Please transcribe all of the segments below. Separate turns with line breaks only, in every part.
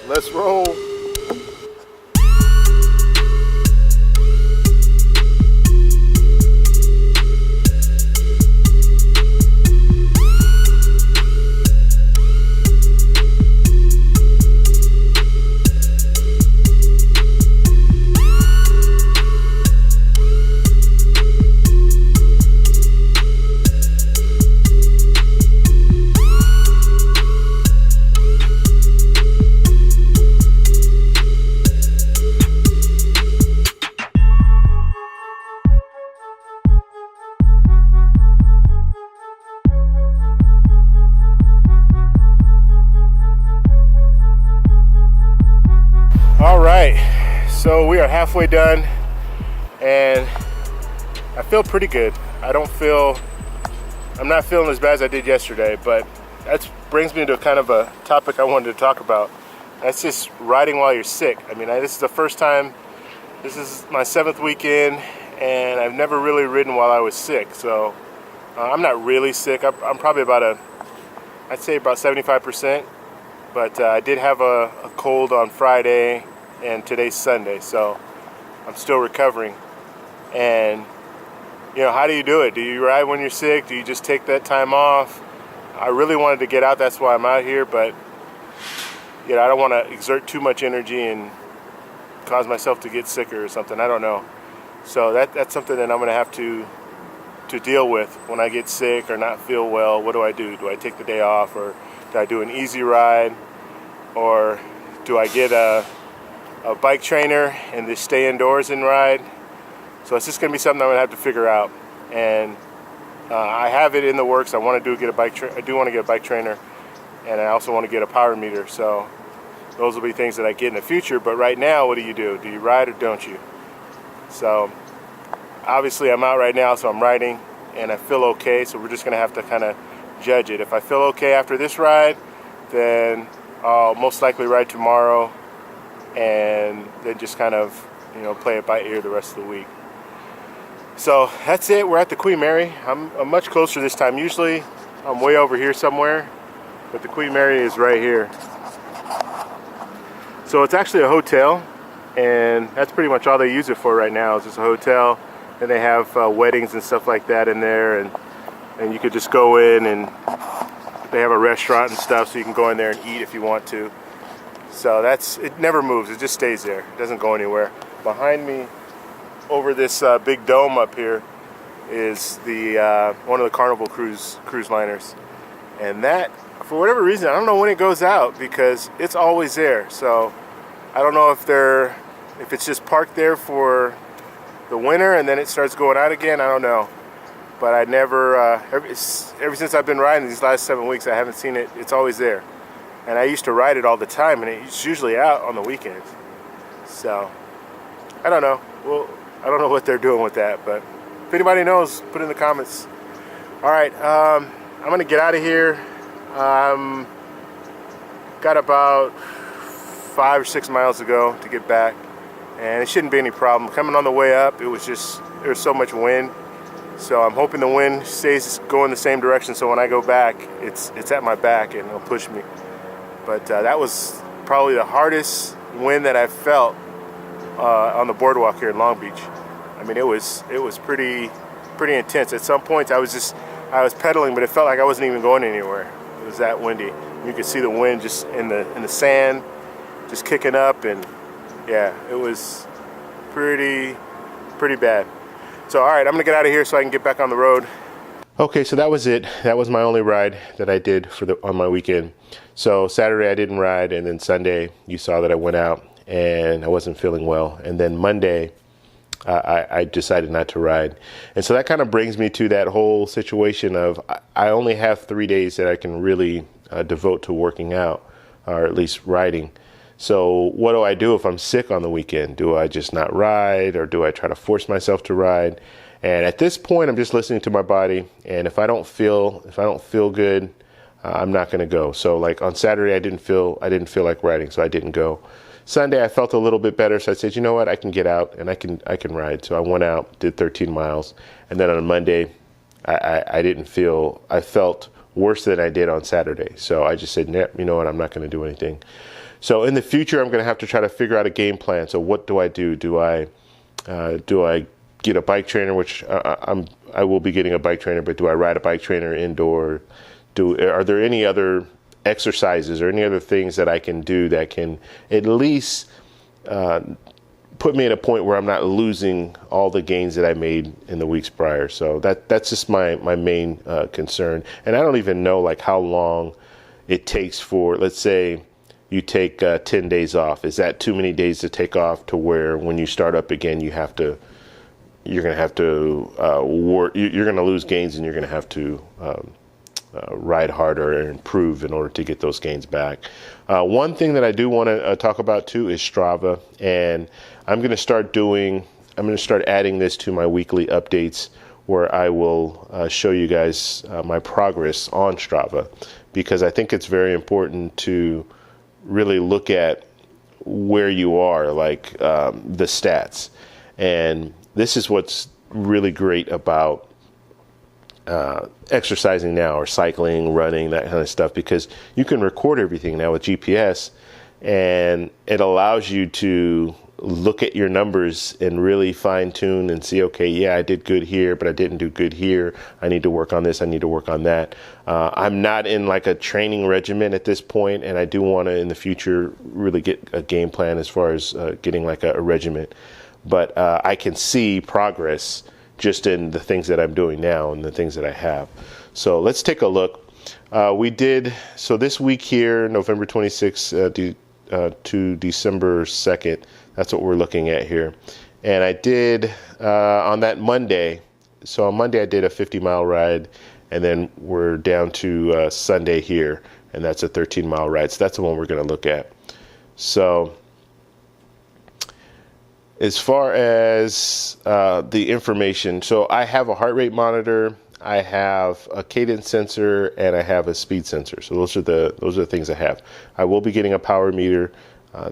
Let's roll. All right, so we are halfway done and I feel pretty good. I'm not feeling as bad as I did yesterday, but that brings me to kind of a topic I wanted to talk about. That's just riding while you're sick. I mean, this is the first time, this is my 7th weekend, and I've never really ridden while I was sick. So I'm not really sick. I'm probably I'd say about 75%. But I did have a cold on Friday, and today's Sunday, so I'm still recovering. And, you know, how do you do it? Do you ride when you're sick? Do you just take that time off? I really wanted to get out, that's why I'm out here, but, you know, I don't want to exert too much energy and cause myself to get sicker or something. I don't know. So that's something that I'm going to have to deal with when I get sick or not feel well. What do I do? Do I take the day off, or do I do an easy ride, or do I get a bike trainer and just stay indoors and ride? So it's just going to be something I'm going to have to figure out. And I have it in the works. I want to get a bike trainer, and I also want to get a power meter. So those will be things that I get in the future. But right now, what do? Do you ride or don't you? So obviously I'm out right now, so I'm riding and I feel okay. So we're just going to have to kind of judge it. If I feel okay after this ride, then I'll most likely ride tomorrow, and then just kind of, you know, play it by ear the rest of the week. So that's it. We're at the Queen Mary. I'm much closer this time. Usually I'm way over here somewhere, but the Queen Mary is right here. So it's actually a hotel, and that's pretty much all they use it for right now, is just a hotel. And they have weddings and stuff like that in there, and you could just go in, and they have a restaurant and stuff, so you can go in there and eat if you want to. So it never moves. It just stays there. It doesn't go anywhere. Behind me, over this big dome up here, is the one of the Carnival cruise liners, and that, for whatever reason, I don't know when it goes out, because it's always there. So I don't know if it's just parked there for the winter and then it starts going out again. I don't know. But I never, ever since I've been riding these last 7 weeks, I haven't seen it. It's always there. And I used to ride it all the time, and it's usually out on the weekends. So, I don't know. Well, I don't know what they're doing with that, but if anybody knows, put in the comments. All right, I'm going to get out of here. Got about 5 or 6 miles to go to get back, and it shouldn't be any problem. Coming on the way up, there was so much wind. So I'm hoping the wind stays going the same direction, so when I go back, it's at my back and it'll push me. But that was probably the hardest wind that I've felt on the boardwalk here in Long Beach. I mean, it was pretty intense. At some points, I was pedaling, but it felt like I wasn't even going anywhere. It was that windy. You could see the wind just in the sand, just kicking up, and yeah, it was pretty bad. So, all right, I'm gonna get out of here so I can get back on the road. Okay, so that was it. That was my only ride that I did on my weekend. So Saturday I didn't ride, and then Sunday you saw that I went out and I wasn't feeling well. And then Monday I decided not to ride. And so that kind of brings me to that whole situation of I only have 3 days that I can really devote to working out, or at least riding. So what do I do if I'm sick on the weekend? Do I just not ride, or do I try to force myself to ride? And at this point, I'm just listening to my body. And if I don't feel good, I'm not going to go. So like on Saturday, I didn't feel like riding, so I didn't go. Sunday, I felt a little bit better, so I said, you know what, I can get out and I can ride. So I went out, did 13 miles, and then on Monday, I felt worse than I did on Saturday. So I just said, you know what, I'm not going to do anything. So in the future, I'm going to have to try to figure out a game plan. So what do I do? Do I get a bike trainer, which I will be getting a bike trainer, but do I ride a bike trainer indoor? Are there any other exercises or any other things that I can do that can at least put me at a point where I'm not losing all the gains that I made in the weeks prior? So that's just my main concern. And I don't even know like how long it takes for, let's say you take 10 days off. Is that too many days to take off to where when you start up again, you're going to have to work, you're going to lose gains, and you're going to have to ride harder and improve in order to get those gains back. One thing that I do want to talk about too is Strava, and I'm going to start adding this to my weekly updates, where I will show you guys my progress on Strava, because I think it's very important to really look at where you are, like the stats. And this is what's really great about exercising now, or cycling, running, that kind of stuff, because you can record everything now with GPS, and it allows you to look at your numbers and really fine tune and see, okay, yeah, I did good here, but I didn't do good here. I need to work on this. I need to work on that. I'm not in like a training regimen at this point, and I do want to in the future really get a game plan as far as getting like a regimen. But I can see progress just in the things that I'm doing now and the things that I have. So let's take a look. So this week here, November 26th to December 2nd, that's what we're looking at here. And I did on that Monday. So on Monday I did a 50-mile ride, and then we're down to Sunday here, and that's a 13-mile ride. So that's the one we're going to look at. So as far as the information, so I have a heart rate monitor, I have a cadence sensor, and I have a speed sensor. So those are the things I have. I will be getting a power meter.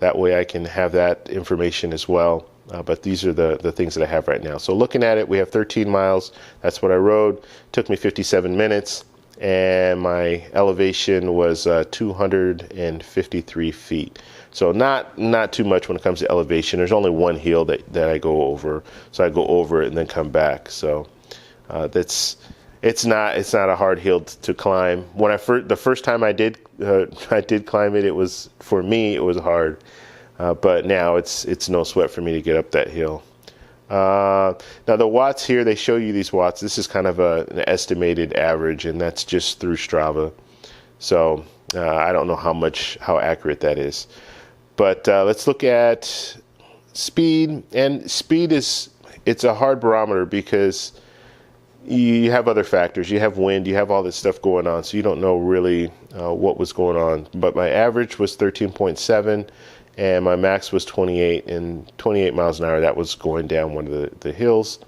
That way I can have that information as well. But these are the things that I have right now. So looking at it, we have 13 miles. That's what I rode. Took me 57 minutes. And my elevation was 253 feet. So not too much when it comes to elevation. There's only one hill that I go over. So I go over it and then come back. So it's not a hard hill to climb. When the first time I did climb it, for me it was hard, but now it's no sweat for me to get up that hill. Now the watts here, they show you these watts. This is kind of an estimated average, and that's just through Strava. So I don't know how accurate that is, but let's look at speed. And speed it's a hard barometer because you have other factors. You have wind, you have all this stuff going on, so you don't know really what was going on. But my average was 13.7, and my max was 28, and 28 miles an hour. That was going down one of the hills.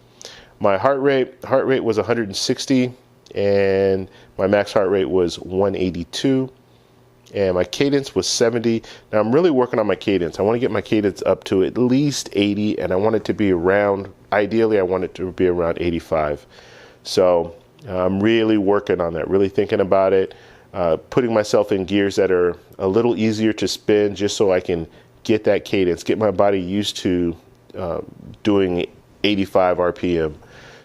My heart rate was 160, and my max heart rate was 182, and my cadence was 70. Now I'm really working on my cadence. I want to get my cadence up to at least 80, and I want it to be ideally I want it to be around 85. So I'm really working on that, really thinking about it, putting myself in gears that are a little easier to spin, just so I can get that cadence, get my body used to doing 85 RPM.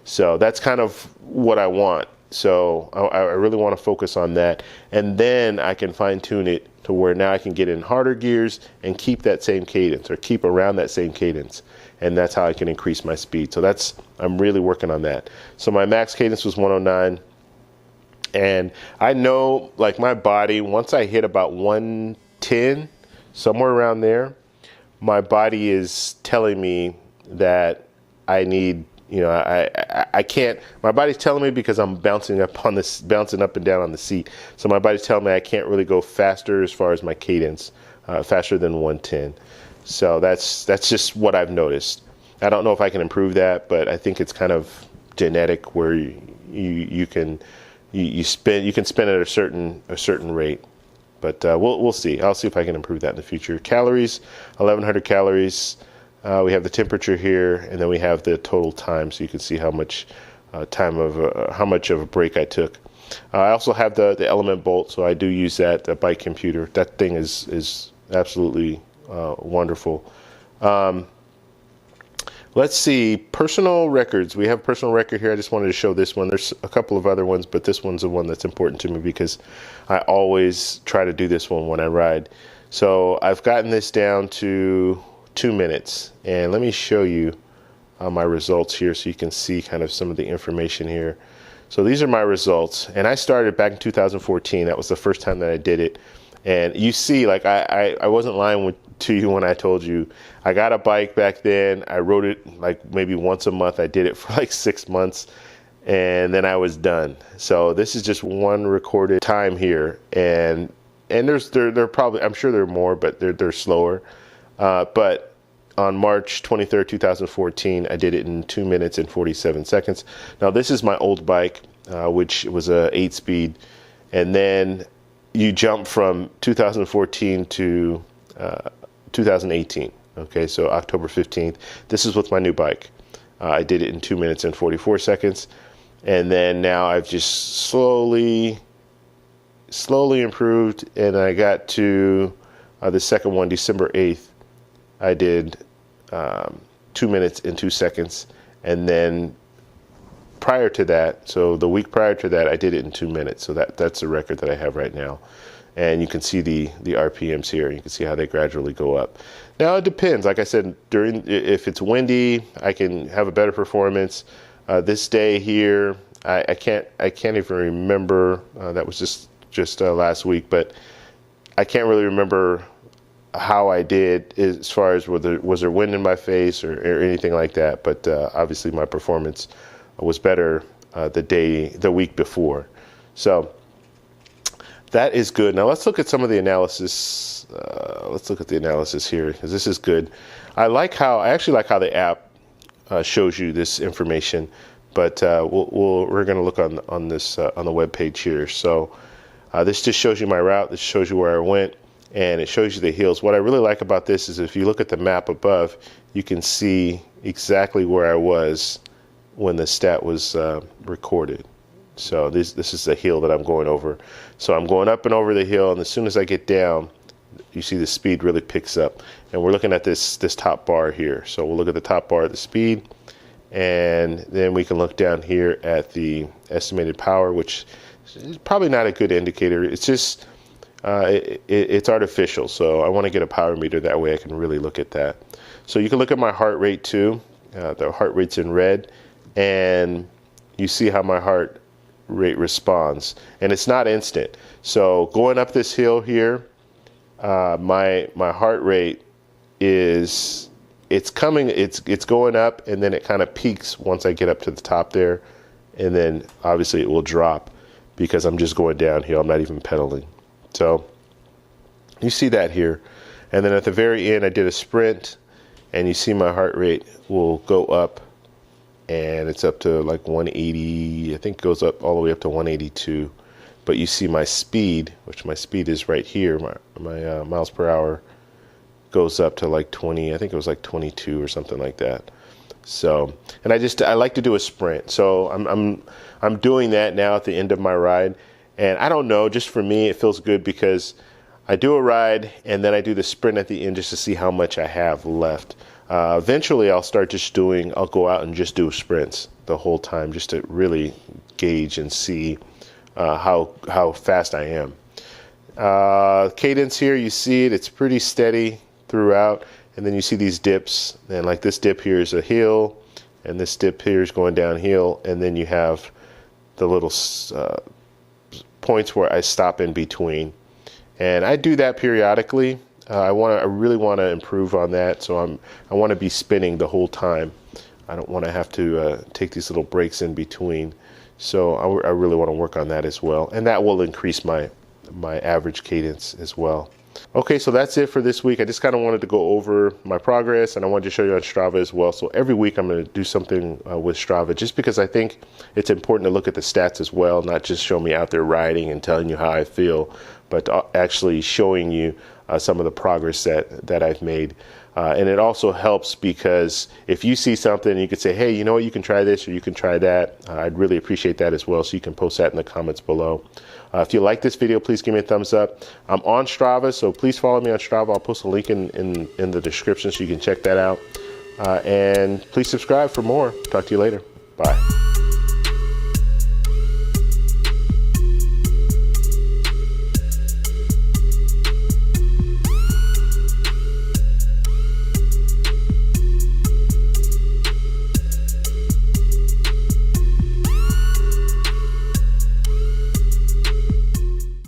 So that's kind of what I want. So I really want to focus on that. And then I can fine tune it to where now I can get in harder gears and keep that same cadence, or keep around that same cadence. And that's how I can increase my speed. So I'm really working on that. So my max cadence was 109. And I know, like, my body, once I hit about 110, somewhere around there, my body is telling me that I need, I can't, my body's telling me, because I'm bouncing up and down on the seat. So my body's telling me I can't really go faster as far as my cadence, faster than 110. So that's just what I've noticed. I don't know if I can improve that, but I think it's kind of genetic, where you can spin at a certain rate. But we'll see. I'll see if I can improve that in the future. Calories, 1,100 calories. We have the temperature here, and then we have the total time, so you can see how much how much of a break I took. I also have the Element Bolt, so I do use that, the bike computer. That thing is absolutely wonderful. Let's see, personal records. We have a personal record here. I just wanted to show this one. There's a couple of other ones, but this one's the one that's important to me because I always try to do this one when I ride. So I've gotten this down to 2 minutes, and let me show you my results here so you can see kind of some of the information here. So these are my results, and I started back in 2014. That was the first time that I did it. And you see, like, I wasn't lying to you when I told you I got a bike back then. I rode it like maybe once a month. I did it for like 6 months, and then I was done. So this is just one recorded time here, and they're probably, I'm sure there are more, but they're slower. But on March 23rd, 2014, I did it in 2 minutes and 47 seconds. Now this is my old bike, which was a 8-speed, and then you jump from 2014 to 2018. Okay, so October 15th. This is with my new bike. I did it in 2 minutes and 44 seconds. And then now I've just slowly improved, and I got to the second one, December 8th. I did 2 minutes and 2 seconds. And then prior to that, so the week prior to that, I did it in 2 minutes. So that's the record that I have right now. And you can see the RPMs here. You can see how they gradually go up. Now it depends. Like I said, if it's windy, I can have a better performance. This day here, I can't even remember. That was just last week, but I can't really remember how I did as far as was there wind in my face or anything like that. But obviously my performance was better the week before. So that is good. Now let's look at some of the analysis. Let's look at the analysis here, because this is good. I actually like how the app shows you this information, but we're going to look on this on the web page here. So this just shows you my route. This shows you where I went, and it shows you the hills. What I really like about this is if you look at the map above, you can see exactly where I was when the stat was recorded. So this is the hill that I'm going over. So I'm going up and over the hill, and as soon as I get down, you see the speed really picks up. And we're looking at this top bar here. So we'll look at the top bar of the speed, and then we can look down here at the estimated power, which is probably not a good indicator. It's just it's artificial. So I want to get a power meter, that way I can really look at that. So you can look at my heart rate too. The heart rate's in red, and you see how my heart rate responds, and it's not instant. So going up this hill here, my heart rate it's going up, and then it kind of peaks once I get up to the top there, and then obviously it will drop because I'm just going downhill. I'm not even pedaling. So you see that here, and then at the very end I did a sprint, and you see my heart rate will go up, and it's up to like 180. I think it goes up all the way up to 182. But you see my speed, which my speed is right here. My miles per hour goes up to like 20. I think it was like 22 or something like that. So, and I like to do a sprint. So I'm doing that now at the end of my ride. And I don't know, just for me, it feels good because I do a ride and then I do the sprint at the end just to see how much I have left. Eventually I'll go out and just do sprints the whole time, just to really gauge and see how fast I am. Cadence here, you see it's pretty steady throughout, and then you see these dips, and like this dip here is a hill, and this dip here is going downhill, and then you have the little points where I stop in between, and I do that periodically. I really want to improve on that, so I want to be spinning the whole time. I don't want to have to take these little breaks in between. So I really want to work on that as well, and that will increase my average cadence as well. Okay, so that's it for this week. I just kind of wanted to go over my progress, and I wanted to show you on Strava as well. So every week I'm going to do something with Strava, just because I think it's important to look at the stats as well, not just show me out there riding and telling you how I feel, but actually showing you some of the progress that I've made. And it also helps because if you see something, you could say, hey, you know what, you can try this or you can try that. I'd really appreciate that as well. So you can post that in the comments below. If you like this video, please give me a thumbs up. I'm on Strava, so please follow me on Strava. I'll post a link in the description so you can check that out. And please subscribe for more. Talk to you later. Bye.